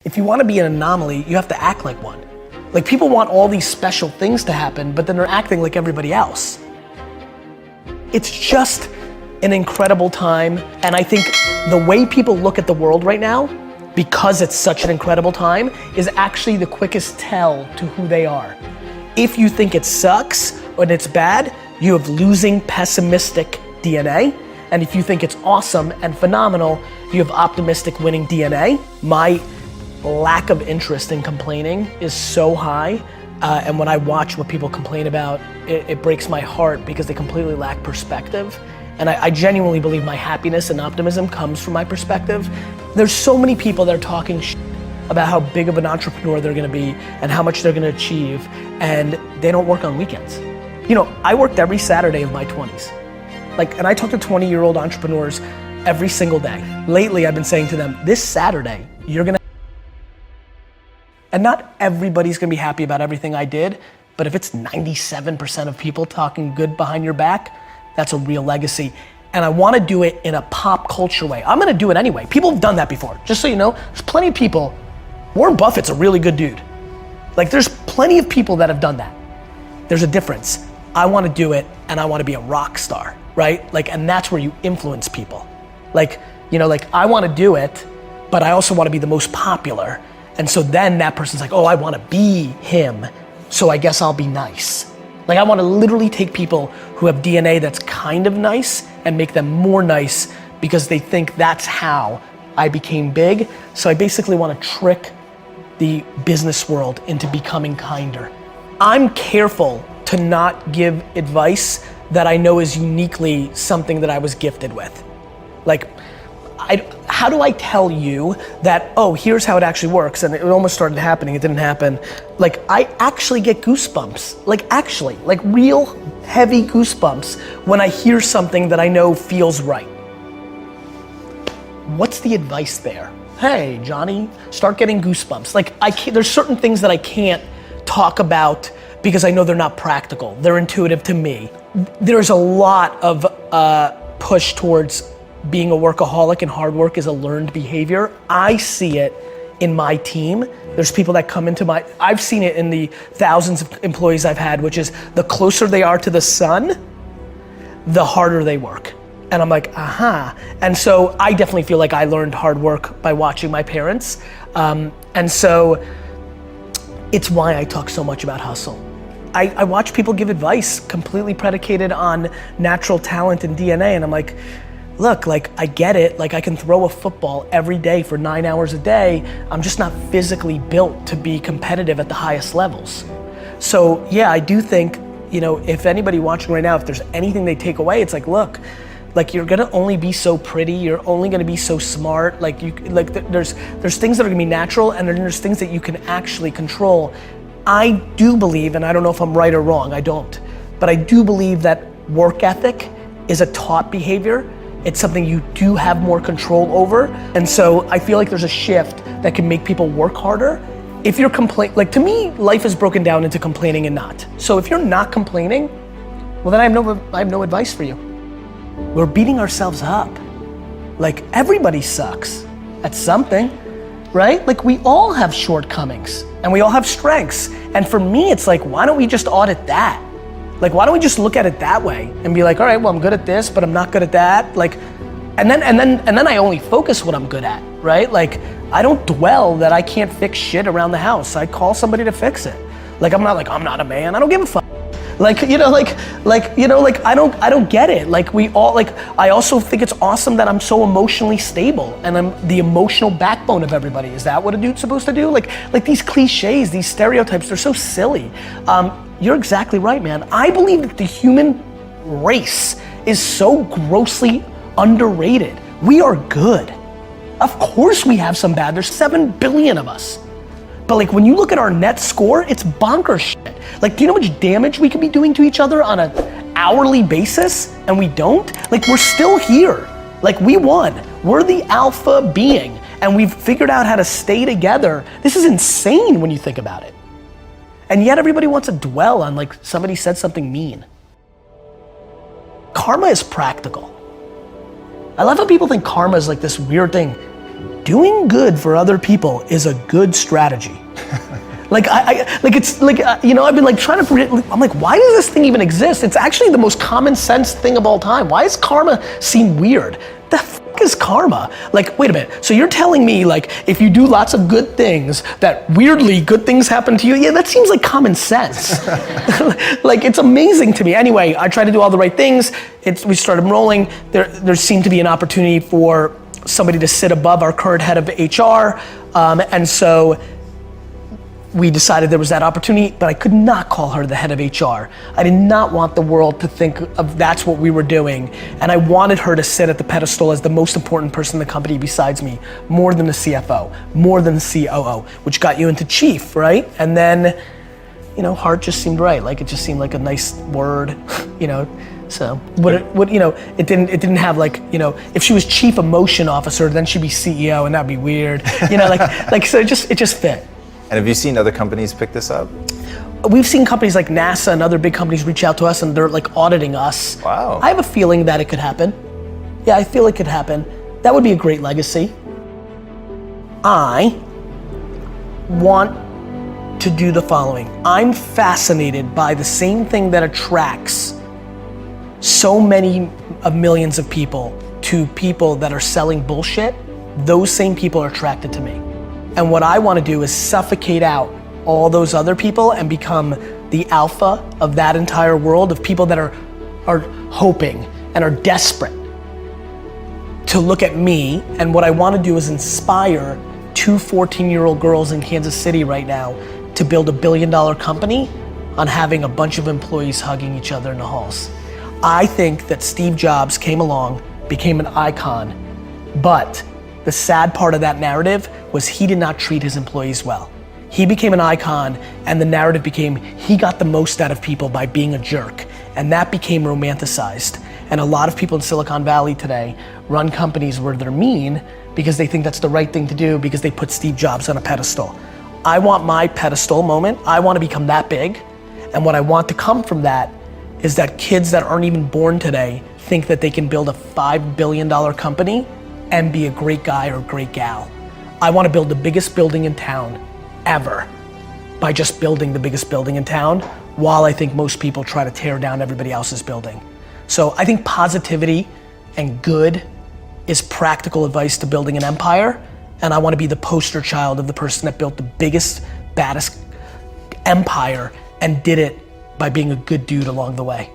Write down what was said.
If you want to be an anomaly, you have to act like one. Like people want all these special things to happen, but then they're acting like everybody else. It's just an incredible time. And I think the way people look at the world right now, because it's such an incredible time, is actually the quickest tell to who they are. If you think it sucks or it's bad, you have losing pessimistic DNA. And if you think it's awesome and phenomenal, you have optimistic winning DNA. My lack of interest in complaining is so high. And when I watch what people complain about, it breaks my heart because they completely lack perspective. And I genuinely believe my happiness and optimism comes from my perspective. There's so many people that are talking about how big of an entrepreneur they're gonna be and how much they're gonna achieve, and they don't work on weekends. You know, I worked every Saturday of my 20s. And I talk to 20-year-old entrepreneurs every single day. Lately, I've been saying to them, this Saturday, you're gonna, and not everybody's gonna be happy about everything I did, but if it's 97% of people talking good behind your back, that's a real legacy. And I wanna do it in a pop culture way. I'm gonna do it anyway. People have done that before. Just so you know, there's plenty of people. Warren Buffett's a really good dude. There's plenty of people that have done that. There's a difference. I wanna do it and I wanna be a rock star, right? And that's where you influence people. I wanna do it, but I also wanna be the most popular. And so then that person's like, oh, I wanna be him, so I guess I'll be nice. I wanna literally take people who have DNA that's kind of nice and make them more nice because they think that's how I became big. So I basically wanna trick the business world into becoming kinder. I'm careful to not give advice that I know is uniquely something that I was gifted with. How do I tell you that, oh, here's how it actually works, and it almost started happening, it didn't happen. I actually get goosebumps, real heavy goosebumps when I hear something that I know feels right. What's the advice there? Hey, Johnny, start getting goosebumps. There's certain things that I can't talk about because I know they're not practical. They're intuitive to me. There's a lot of push towards being a workaholic, and hard work is a learned behavior. I see it in my team. There's people that come into I've seen it in the thousands of employees I've had, which is the closer they are to the sun, the harder they work. And I'm like, aha. And so I definitely feel like I learned hard work by watching my parents. And so it's why I talk so much about hustle. I watch people give advice completely predicated on natural talent and DNA, and I'm like, look, I get it, I can throw a football every day for 9 hours a day. I'm just not physically built to be competitive at the highest levels. So yeah, I do think, if anybody watching right now, if there's anything they take away, it's look, you're gonna only be so pretty, you're only gonna be so smart, there's things that are gonna be natural, and then there's things that you can actually control. I do believe, and I don't know if I'm right or wrong, I don't, but I do believe that work ethic is a taught behavior. It's something you do have more control over. And so I feel like there's a shift that can make people work harder. If you're to me, life is broken down into complaining and not. So if you're not complaining, well then I have no advice for you. We're beating ourselves up. Everybody sucks at something, right? We all have shortcomings and we all have strengths. And for me, it's why don't we just audit that? Why don't we just look at it that way and be all right, well, I'm good at this, but I'm not good at that. And then I only focus what I'm good at, right? I don't dwell that I can't fix shit around the house. I call somebody to fix it. I'm not a man. I don't give a fuck. I don't get it. We all, I also think it's awesome that I'm so emotionally stable and I'm the emotional backbone of everybody. Is that what a dude's supposed to do? These cliches, these stereotypes, they're so silly. You're exactly right, man. I believe that the human race is so grossly underrated. We are good. Of course we have some bad. There's 7 billion of us. But when you look at our net score, it's bonkers shit. Do you know how much damage we could be doing to each other on an hourly basis and we don't? We're still here. We won. We're the alpha being and we've figured out how to stay together. This is insane when you think about it. And yet everybody wants to dwell on somebody said something mean. Karma is practical. I love how people think karma is this weird thing. doing good for other people is a good strategy. Like you know, I've been like trying to, I'm like, why does this thing even exist? It's actually the most common sense thing of all time. Why does karma seem weird? The f is karma? Like, wait a minute, so you're telling me like, if you do lots of good things, that weirdly good things happen to you? Yeah, that seems like common sense. Like, it's amazing to me. Anyway, I tried to do all the right things. We started rolling. There seemed to be an opportunity for somebody to sit above our current head of HR, and so we decided there was that opportunity, but I could not call her the head of HR. I did not want the world to think of that's what we were doing, and I wanted her to sit at the pedestal as the most important person in the company besides me, more than the CFO, more than the COO, which got you into chief, right? And then, you know, heart just seemed right. Like, it just seemed like a nice word, you know. So you know, it didn't have like, you know, if she was chief emotion officer, then she'd be CEO, and that'd be weird, you know, like so it just fit. And have you seen other companies pick this up? We've seen companies like NASA and other big companies reach out to us, and they're like auditing us. Wow. I have a feeling that it could happen. Yeah, I feel it could happen. That would be a great legacy. I want to do the following. I'm fascinated by the same thing that attracts so many of millions of people to people that are selling bullshit. Those same people are attracted to me. And what I want to do is suffocate out all those other people and become the alpha of that entire world of people that are hoping and are desperate to look at me. And what I want to do is inspire 2 14-year-old girls in Kansas City right now to build $1 billion company on having a bunch of employees hugging each other in the halls. I think that Steve Jobs came along, became an icon, but the sad part of that narrative was he did not treat his employees well. He became an icon, and the narrative became he got the most out of people by being a jerk, and that became romanticized. And a lot of people in Silicon Valley today run companies where they're mean because they think that's the right thing to do because they put Steve Jobs on a pedestal. I want my pedestal moment. I want to become that big, and what I want to come from that is that kids that aren't even born today think that they can build a $5 billion company and be a great guy or great gal. I want to build the biggest building in town ever by just building the biggest building in town, while I think most people try to tear down everybody else's building. So I think positivity and good is practical advice to building an empire, and I want to be the poster child of the person that built the biggest, baddest empire and did it by being a good dude along the way.